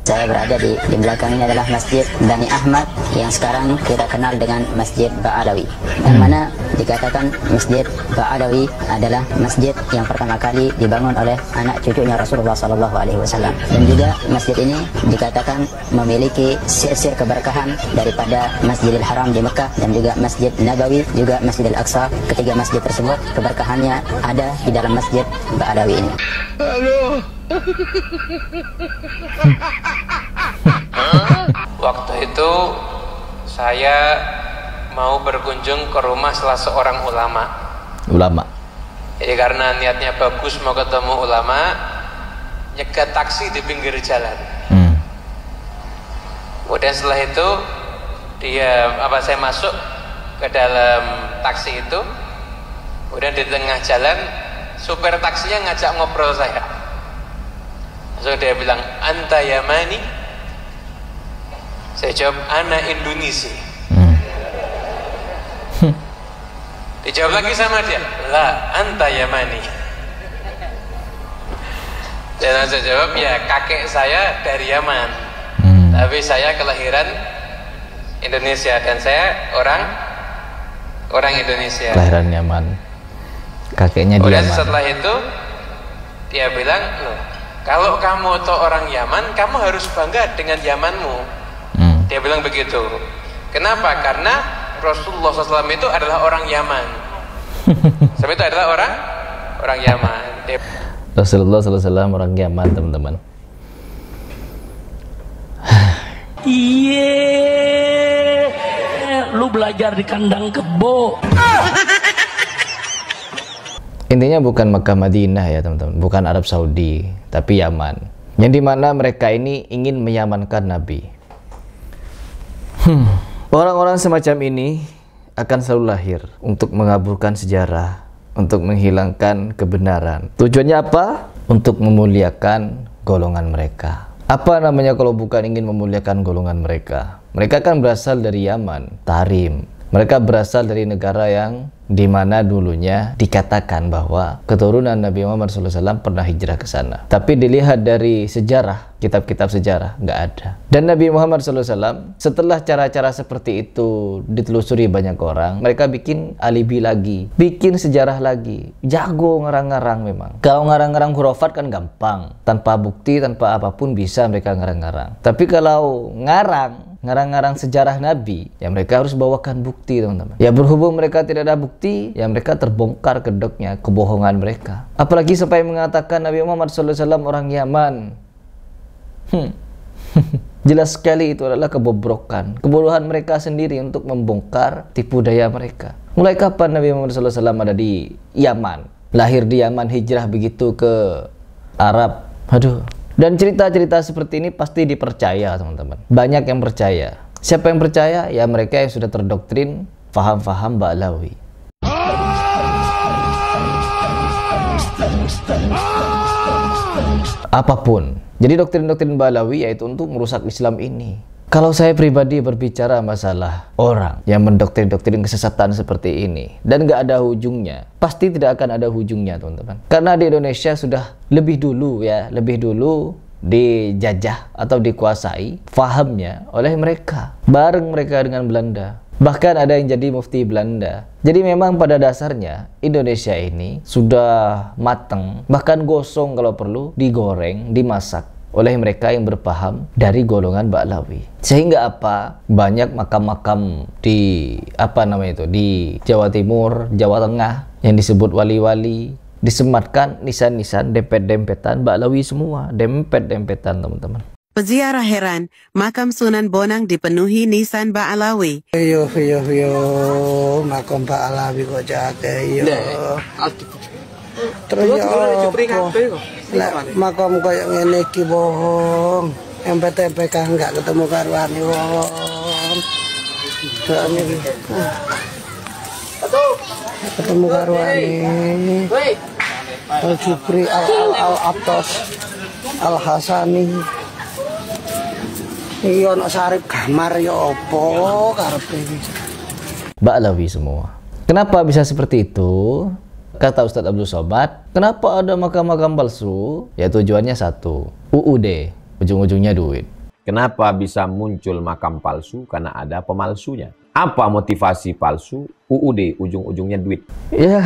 Saya berada di belakang ini adalah Masjid Bani Ahmad yang sekarang kita kenal dengan Masjid Ba'alawi. Yang mana dikatakan Masjid Ba'alawi adalah masjid yang pertama kali dibangun oleh anak cucunya Rasulullah SAW. Dan juga masjid ini dikatakan memiliki sir-sir keberkahan daripada Masjidil Haram di Mekah dan juga Masjid Nabawi, juga Masjidil Aqsa. Ketiga masjid tersebut keberkahannya ada di dalam Masjid Ba'alawi ini. Waktu itu saya mau berkunjung ke rumah salah seorang ulama. Jadi karena niatnya bagus mau ketemu ulama, nyegat taksi di pinggir jalan. Kemudian setelah itu saya masuk ke dalam taksi itu. Kemudian di tengah jalan supir taksinya ngajak ngobrol saya. Lalu dia bilang, "Anta Yamani?" Saya jawab, "Ana Indonesia." Dijawab lagi sama dia, "La, anta Yamani." Dan saya jawab, "Ya, kakek saya dari Yaman, tapi saya kelahiran Indonesia dan saya orang Indonesia." Kelahiran Yaman, kakeknya di Yaman. Setelah itu dia bilang, "Loh, kalau kamu tuh orang Yaman, kamu harus bangga dengan Yamanmu." Dia bilang begitu. Kenapa? Karena Rasulullah SAW itu adalah orang Yaman. Sama itu adalah orang Yaman. Rasulullah SAW orang Yaman, teman-teman. Iya, lu belajar di kandang kebo. Intinya bukan Mekah Madinah ya teman-teman, bukan Arab Saudi, tapi Yaman. Yang dimana mereka ini ingin menyamankan Nabi. Orang-orang semacam ini akan selalu lahir untuk mengaburkan sejarah, untuk menghilangkan kebenaran. Tujuannya apa? Untuk memuliakan golongan mereka. Apa namanya kalau bukan ingin memuliakan golongan mereka? Mereka kan berasal dari Yaman, Tarim. Mereka berasal dari negara yang dimana dulunya dikatakan bahwa keturunan Nabi Muhammad SAW pernah hijrah ke sana. Tapi dilihat dari sejarah, kitab-kitab sejarah, nggak ada. Dan Nabi Muhammad SAW setelah cara-cara seperti itu ditelusuri banyak orang, mereka bikin alibi lagi, bikin sejarah lagi. Jago ngarang-ngarang memang. Kalau ngarang-ngarang khurafat kan gampang, tanpa bukti, tanpa apapun bisa mereka ngarang-ngarang. Tapi kalau ngarang-ngarang sejarah Nabi, ya mereka harus bawakan bukti, teman-teman. Ya berhubung mereka tidak ada bukti, ya mereka terbongkar kedoknya, kebohongan mereka. Apalagi sampai mengatakan Nabi Muhammad SAW orang Yaman. Jelas sekali itu adalah kebobrokan, kebodohan mereka sendiri untuk membongkar tipu daya mereka. Mulai kapan Nabi Muhammad SAW ada di Yaman? Lahir di Yaman, hijrah begitu ke Arab. Aduh. Dan cerita-cerita seperti ini pasti dipercaya, teman-teman. Banyak yang percaya. Siapa yang percaya? Ya mereka yang sudah terdoktrin faham-faham Ba'alawi. Apapun. Jadi doktrin-doktrin Ba'alawi yaitu untuk merusak Islam ini. Kalau saya pribadi berbicara masalah orang yang mendoktrin-doktrin kesesatan seperti ini dan nggak ada ujungnya, pasti tidak akan ada ujungnya, teman-teman. Karena di Indonesia sudah lebih dulu dijajah atau dikuasai fahamnya oleh mereka, bareng mereka dengan Belanda. Bahkan ada yang jadi mufti Belanda. Jadi memang pada dasarnya Indonesia ini sudah matang, bahkan gosong kalau perlu, digoreng, dimasak oleh mereka yang berpaham dari golongan Ba'alawi. Sehingga apa? Banyak makam-makam di di Jawa Timur, Jawa Tengah yang disebut wali-wali disematkan nisan-nisan, dempet-dempetan Ba'alawi semua, dempet-dempetan, teman-teman. Peziarah heran, makam Sunan Bonang dipenuhi nisan Ba'alawi. Yo, makam Ba'alawi kok jake yo. Terus makam kayak ngene iki bohong. MPTP kan enggak ketemu karuane wong. Ketemu karuane. Al-Jubri Al-Abtos Al-Hasani. Iya ono sarip kamar ya opo karepe. Ba'alawi semua. Kenapa bisa seperti itu? Kata Ustadz Abdul Somad, kenapa ada makam-makam palsu? Ya tujuannya satu, UUD, ujung-ujungnya duit. Kenapa bisa muncul makam palsu? Karena ada pemalsunya. Apa motivasi palsu? UUD, ujung-ujungnya duit. Ya,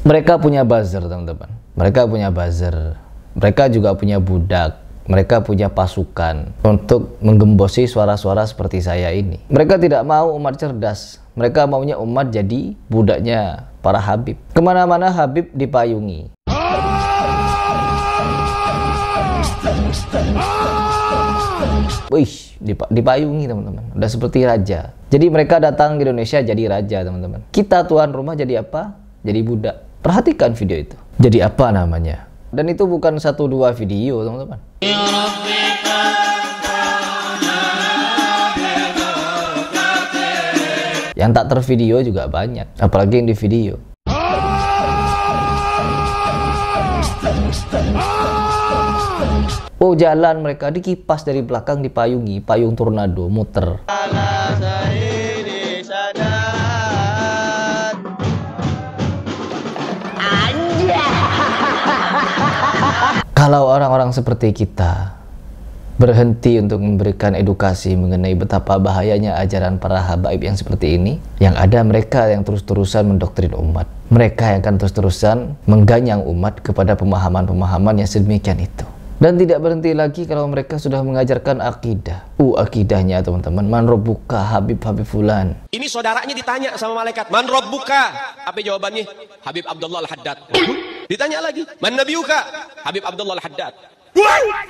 mereka punya buzzer, teman-teman. Mereka punya buzzer. Mereka juga punya budak. Mereka punya pasukan untuk menggembosi suara-suara seperti saya ini. Mereka tidak mau umat cerdas. Mereka maunya umat jadi budaknya para Habib. Kemana-mana Habib dipayungi. Wih, dipayungi teman-teman. Udah seperti raja. Jadi mereka datang ke Indonesia jadi raja, teman-teman. Kita tuan rumah jadi apa? Jadi budak. Perhatikan video itu. Jadi apa namanya? Dan itu bukan 1-2 video, teman-teman. Yang tak tervideo juga banyak, apalagi yang di video. Oh, jalan mereka dikipas dari belakang, dipayungi, payung tornado, muter. Kalau orang-orang seperti kita berhenti untuk memberikan edukasi mengenai betapa bahayanya ajaran para habaib yang seperti ini, yang ada mereka yang terus-terusan mendoktrin umat. Mereka yang akan terus-terusan mengganyang umat kepada pemahaman-pemahaman yang sedemikian itu. Dan tidak berhenti lagi kalau mereka sudah mengajarkan akidah. Akidahnya teman-teman, man rabbuka Habib Fulan. Ini saudaranya ditanya sama malaikat, man rabbuka? Apa jawabannya? Habib Abdullah Al-Haddad. Ditanya lagi, man nabiyuka? Habib Abdullah Al-Haddad.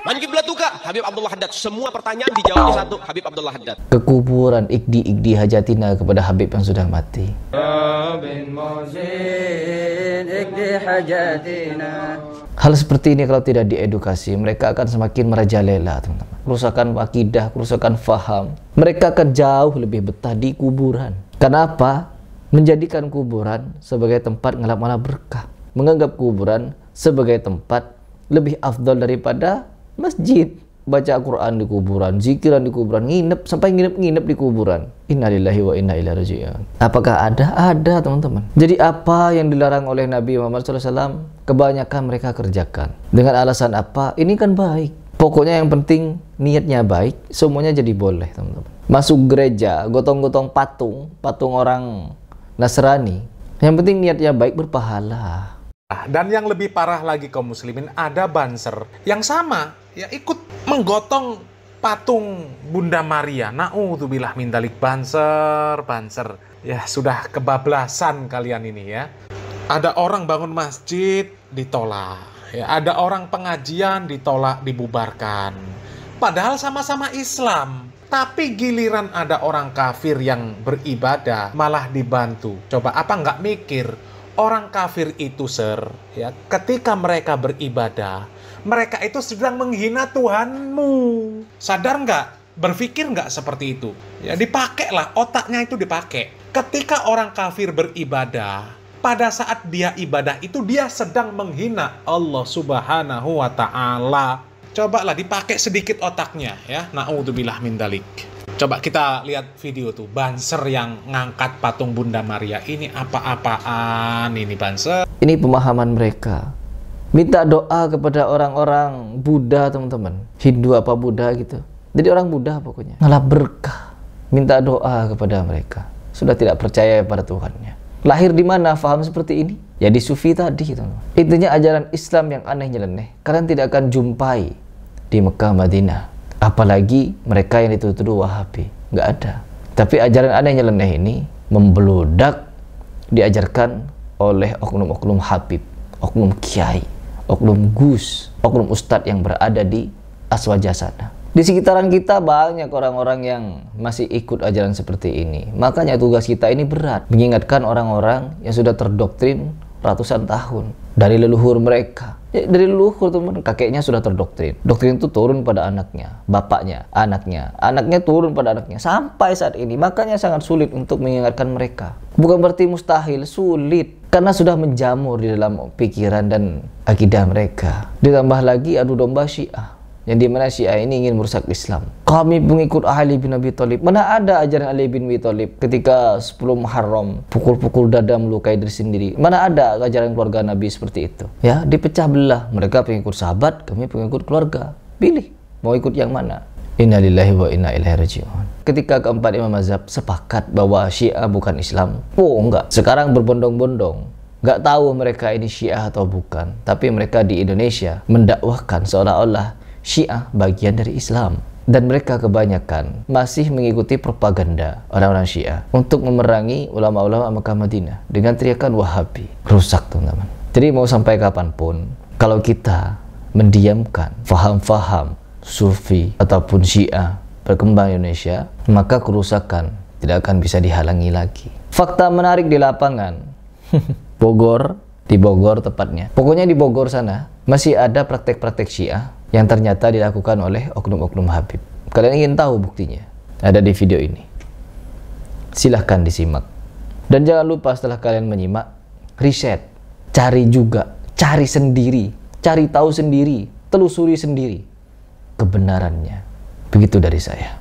Man kiblatuka? Habib Abdullah Haddad. Semua pertanyaan dijawabnya satu, Habib Abdullah Haddad. Kekuburan ikdi hajatina kepada Habib yang sudah mati. Hal seperti ini kalau tidak diedukasi, mereka akan semakin merajalela, teman-teman. Kerusakan akidah, kerusakan faham. Mereka akan jauh lebih betah di kuburan. Kenapa? Menjadikan kuburan sebagai tempat ngelap-ngelap berkah. Menganggap kuburan sebagai tempat lebih afdal daripada masjid. Baca Quran di kuburan, zikiran di kuburan, nginep sampai nginep di kuburan. Innalillahi wa inna ilaihi raji'un. Apakah ada? Ada, teman-teman. Jadi apa yang dilarang oleh Nabi Muhammad SAW, kebanyakan mereka kerjakan. Dengan alasan apa? Ini kan baik. Pokoknya yang penting niatnya baik, semuanya jadi boleh, teman-teman. Masuk gereja, gotong-gotong patung orang Nasrani. Yang penting niatnya baik, berpahala. Dan yang lebih parah lagi kaum muslimin, ada banser yang sama, ya ikut menggotong patung Bunda Maria. Na'udzubillah min dzalik, banser. Ya sudah kebablasan kalian ini ya. Ada orang bangun masjid ditolak, ya ada orang pengajian ditolak, dibubarkan. Padahal sama-sama Islam. Tapi giliran ada orang kafir yang beribadah malah dibantu. Coba apa nggak mikir? Orang kafir itu, ya, ketika mereka beribadah, mereka itu sedang menghina Tuhanmu. Sadar nggak? Berpikir nggak seperti itu? Ya, dipakailah, otaknya itu dipakai. Ketika orang kafir beribadah, pada saat dia ibadah itu, dia sedang menghina Allah Subhanahu wa Ta'ala. Cobalah dipakai sedikit otaknya, ya. Na'udzubillah min dzalik. Coba kita lihat video tuh, banser yang ngangkat patung Bunda Maria. Ini apa-apaan ini banser? Ini pemahaman mereka. Minta doa kepada orang-orang Buddha, teman-teman. Hindu apa Buddha gitu. Jadi orang Buddha pokoknya. Ngelap berkah. Minta doa kepada mereka. Sudah tidak percaya pada Tuhannya. Lahir di mana faham seperti ini? Ya di Sufi tadi, teman-teman. Intinya ajaran Islam yang aneh nyeleneh. Kalian tidak akan jumpai di Mekah, Madinah. Apalagi mereka yang dituduh Wahabi. Nggak ada. Tapi ajaran aneh nyeleneh ini membeludak diajarkan oleh oknum-oknum Habib, oknum Kiai, oknum Gus, oknum Ustadz yang berada di Aswaja sana. Di sekitaran kita banyak orang-orang yang masih ikut ajaran seperti ini. Makanya tugas kita ini berat. Mengingatkan orang-orang yang sudah terdoktrin ratusan tahun dari leluhur mereka. Ya, dari leluhur, teman, kakeknya sudah terdoktrin. Doktrin itu turun pada anaknya, bapaknya, anaknya turun pada anaknya sampai saat ini. Makanya sangat sulit untuk mengingatkan mereka. Bukan berarti mustahil, sulit karena sudah menjamur di dalam pikiran dan akidah mereka. Ditambah lagi adu domba Syiah, yang dimana Syiah ini ingin merusak Islam. Kami pengikut Ali bin Abi Thalib. Mana ada ajaran Ali bin Abi Thalib ketika 10 Muharram pukul-pukul dada melukai diri sendiri. Mana ada ajaran keluarga Nabi seperti itu. Ya, dipecah belah. Mereka pengikut sahabat, kami pengikut keluarga. Pilih mau ikut yang mana. Inna lillahi wa inna ilaihi raji'un. Ketika keempat imam mazhab sepakat bahwa Syiah bukan Islam. Oh enggak, sekarang berbondong-bondong. Enggak tahu mereka ini Syiah atau bukan. Tapi mereka di Indonesia mendakwahkan seolah-olah Syiah bagian dari Islam. Dan mereka kebanyakan masih mengikuti propaganda orang-orang Syiah untuk memerangi ulama-ulama Mekah Madinah dengan teriakan Wahabi. Rusak teman-teman. Jadi mau sampai kapanpun, kalau kita mendiamkan faham-faham Sufi ataupun Syiah berkembang di Indonesia, maka kerusakan tidak akan bisa dihalangi lagi. Fakta menarik di lapangan, Bogor, di Bogor tepatnya. Pokoknya di Bogor sana masih ada praktek-praktek Syiah yang ternyata dilakukan oleh oknum-oknum Habib. Kalian ingin tahu buktinya? Ada di video ini. Silahkan disimak. Dan jangan lupa setelah kalian menyimak, riset, cari juga, cari sendiri, cari tahu sendiri, telusuri sendiri kebenarannya. Begitu dari saya.